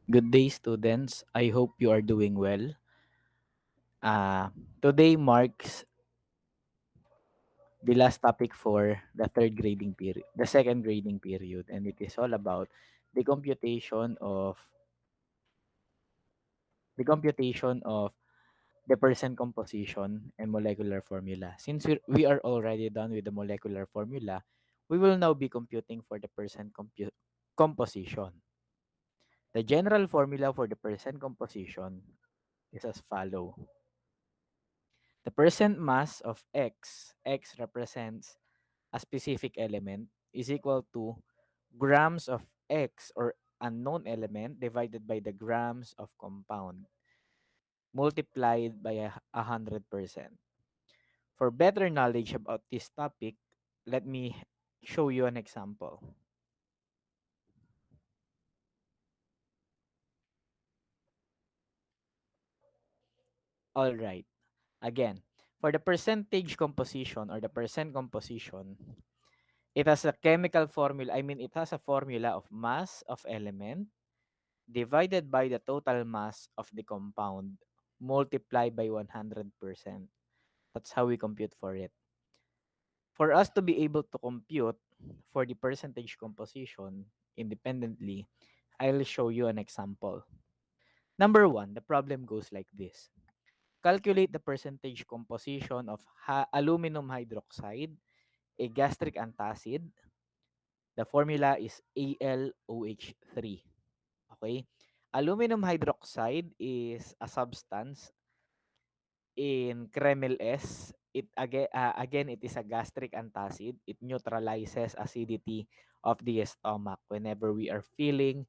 Good day, students. I hope you are doing well. Today marks the last topic for the third grading period, the second grading period, and it is all about the computation of the computation of the percent composition and molecular formula. Since we are already done with the molecular formula, we will now be computing for the percent composition. The general formula for the percent composition is as follow. The percent mass of X represents a specific element, is equal to grams of X or unknown element divided by the grams of compound multiplied by 100%. For better knowledge about this topic, let me show you an example. All right. Again, for the percentage composition or the percent composition, it has a chemical formula. I mean, it has a formula of mass of element divided by the total mass of the compound multiplied by 100%. That's how we compute for it. For us to be able to compute for the percentage composition independently, I'll show you an example. Number one, the problem goes like this. Calculate the percentage composition of aluminum hydroxide, a gastric antacid. The formula is AlOH3. Okay? Aluminum hydroxide is a substance in Kreml S. Again, it is a gastric antacid. It neutralizes acidity of the stomach whenever we are feeling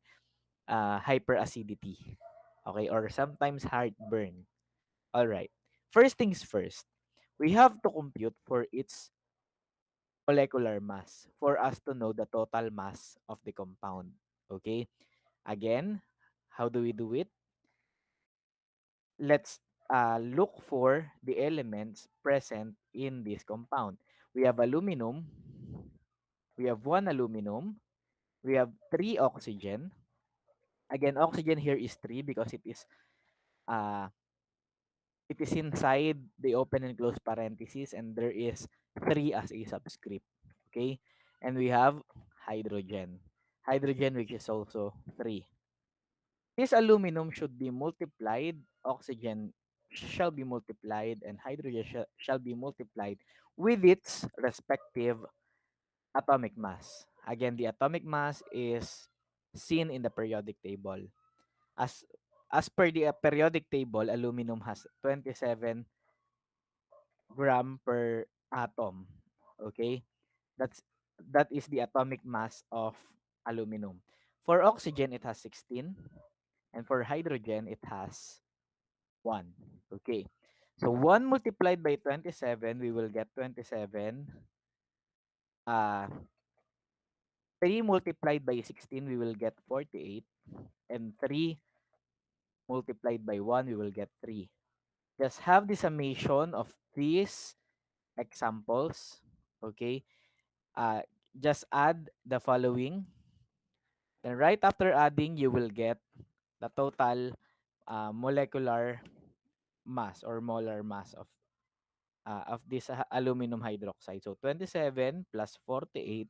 hyperacidity. Okay? Or sometimes heartburn. All right. First things first, we have to compute for its molecular mass for us to know the total mass of the compound. Okay? Again, how do we do it? Let's look for the elements present in this compound. We have aluminum, we have one aluminum, we have three oxygen. Again, oxygen here is three because uh, it is inside the open and closed parentheses and there is three as a subscript. Okay? And we have hydrogen. Hydrogen which is also three. This aluminum should be multiplied, oxygen shall be multiplied, and hydrogen shall be multiplied with its respective atomic mass. Again, the atomic mass is seen in the periodic table. As as per the periodic table, aluminum has 27 gram per atom. Okay? That's that is the atomic mass of aluminum. For oxygen, it has 16, and for hydrogen, it has 1. Okay. So 1 multiplied by 27, we will get 27. Uh, 3 multiplied by 16, we will get 48. And 3 multiplied by 1, we will get 3. Just have the summation of these examples. Okay. Uh, just add the following. Then right after adding, you will get the total molecular mass or molar mass of this aluminum hydroxide. So 27 plus 48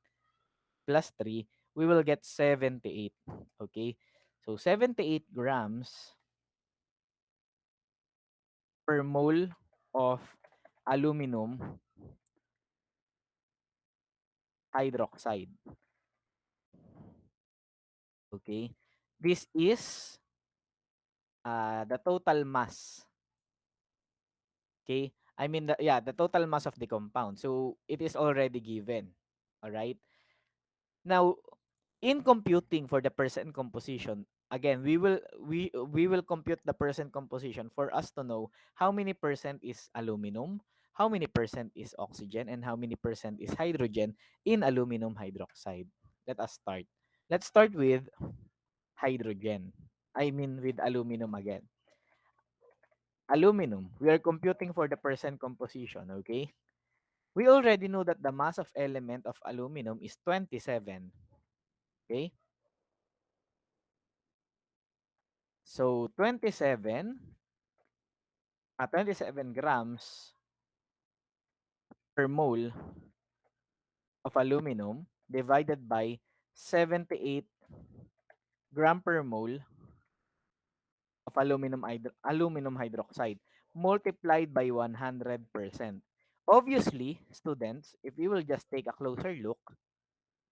plus 3, we will get 78. Okay. So 78 grams per mole of aluminum hydroxide. Okay. This is the total mass. Okay. I mean, the total mass of the compound. So it is already given. All right. Now, in computing for the percent composition, again, we will compute the percent composition for us to know how many percent is aluminum, how many percent is oxygen, and how many percent is hydrogen in aluminum hydroxide. Let us start. Let's start with hydrogen. I mean with aluminum again. Aluminum, we are computing for the percent composition, okay? We already know that the mass of element of aluminum is 27, okay? So 27 grams per mole of aluminum divided by 78 gram per mole of aluminum hydroxide multiplied by 100%. Obviously, students, if we will just take a closer look,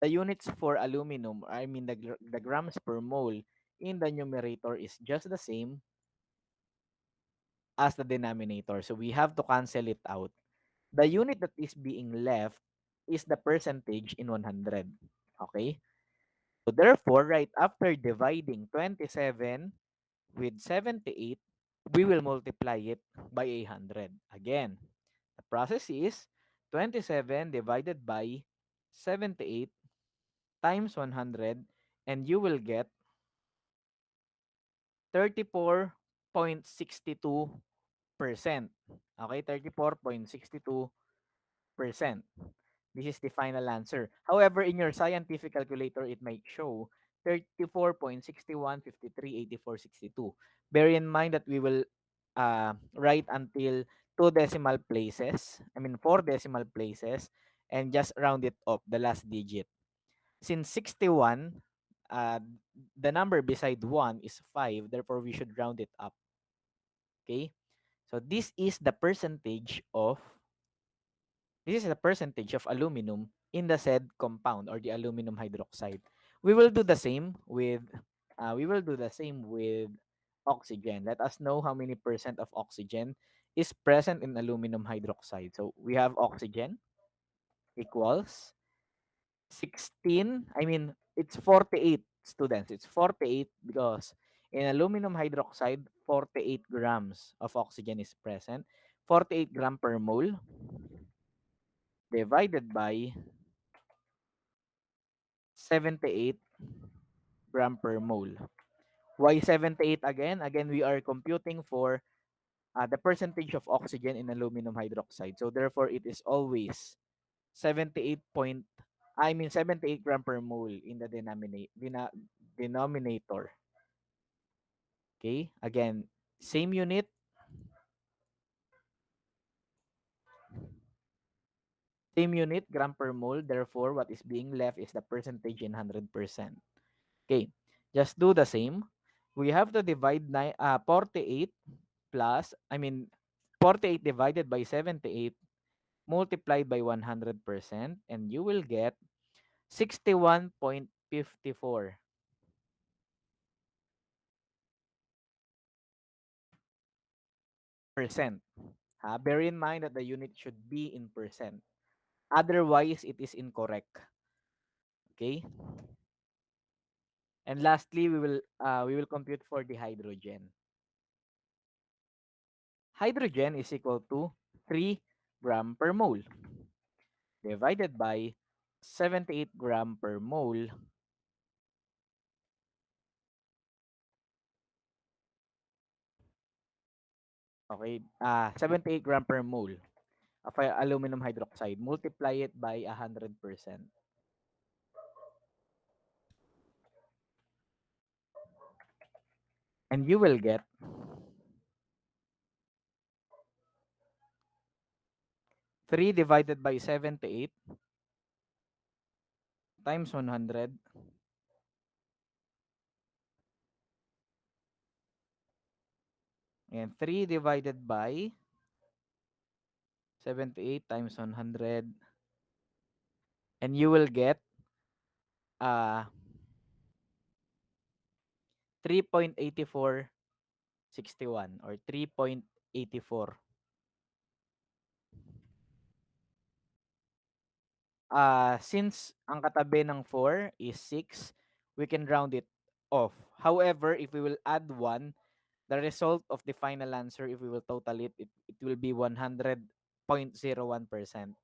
the units for aluminum, I mean the grams per mole in the numerator is just the same as the denominator. So we have to cancel it out. The unit that is being left is the percentage in 100. Okay? So therefore, right after dividing 27 with 78, we will multiply it by 100. Again, the process is 27 divided by 78 times 100, and you will get 34.62%. Okay, 34.62%. This is the final answer. However, in your scientific calculator, it might show 34.61538462. Bear in mind that we will write until two decimal places. I mean, four decimal places, and just round it up, the last digit. Since 61, the number beside 1 is 5, therefore we should round it up. Okay? So this is the percentage of aluminum in the said compound or the aluminum hydroxide. We will do the same with oxygen. Let us know how many percent of oxygen is present in aluminum hydroxide. So we have oxygen equals 16, I mean, it's 48, students. It's 48 because in aluminum hydroxide, 48 grams of oxygen is present. 48 gram per mole divided by 78 gram per mole. Why 78 again? Again, we are computing for the percentage of oxygen in aluminum hydroxide. So therefore, it is always 78 point, 78 gram per mole in the denominator. Okay, again, same unit, gram per mole. Therefore, what is being left is the percentage in 100%. Okay, just do the same. We have to divide 48 plus, 48 divided by 78 multiplied by 100%, and you will get 61.54%. Bear in mind that the unit should be in percent. Otherwise, it is incorrect. Okay? And lastly, we will compute for the hydrogen. Hydrogen is equal to 3 gram per mole divided by 78 gram per mole. Okay, 78 gram per mole of aluminum hydroxide. Multiply it by 100%. And you will get 3 divided by 78 times 100, and 3 divided by 78 times 100, and you will get uh 3.8461 or 3.84. Since ang katabi ng 4 is 6, we can round it off. However, if we will add 1, the result of the final answer, if we will total it will be 100.01%.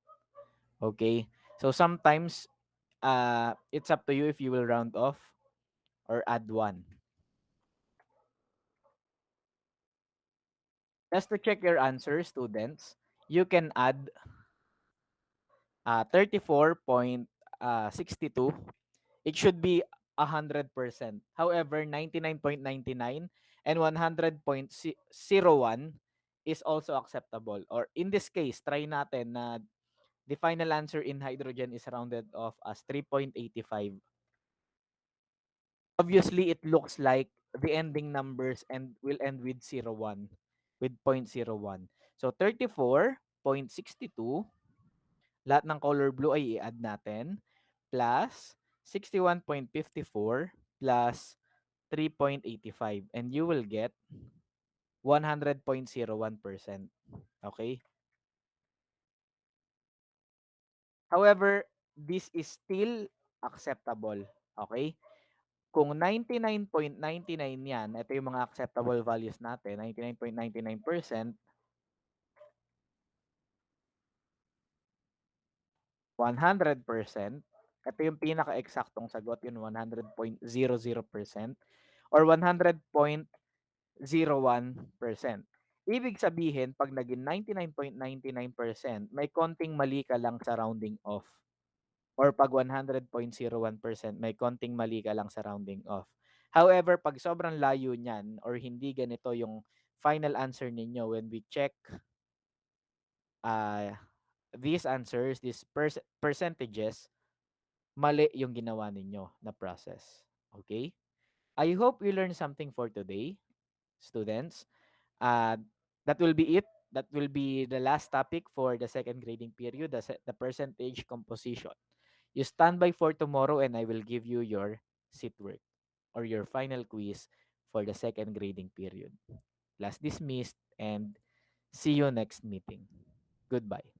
Okay? So sometimes it's up to you if you will round off or add 1. Just to check your answer, students, you can add 34.62. It should be 100%. However, 99.99 and 100.01 is also acceptable. Or in this case, try natin na the final answer in hydrogen is rounded off as 3.85. Obviously, it looks like the ending numbers and will end with 01, with 0.01. So 34.62, lahat ng color blue ay i-add natin, plus 61.54 plus 3.85, and you will get 100.01%. Okay? However, this is still acceptable. Okay? Kung 99.99 yan, ito yung mga acceptable values natin, 99.99%, 100%, ito yung pinaka-eksaktong sagot, yung 100.00%, or 100.01%. Ibig sabihin, pag naging 99.99%, may konting mali ka lang sa rounding off. Or pag 100.01%, may konting mali ka lang sa rounding off. However, pag sobrang layo niyan or hindi ganito yung final answer ninyo when we check uh, these answers, these percentages, mali yung ginawa ninyo na process. Okay? I hope you learned something for today, students. Uh, that will be it. That will be the last topic for the second grading period, the percentage composition. You stand by for tomorrow and I will give you your sit work or your final quiz for the second grading period. Class dismissed and see you next meeting. Goodbye.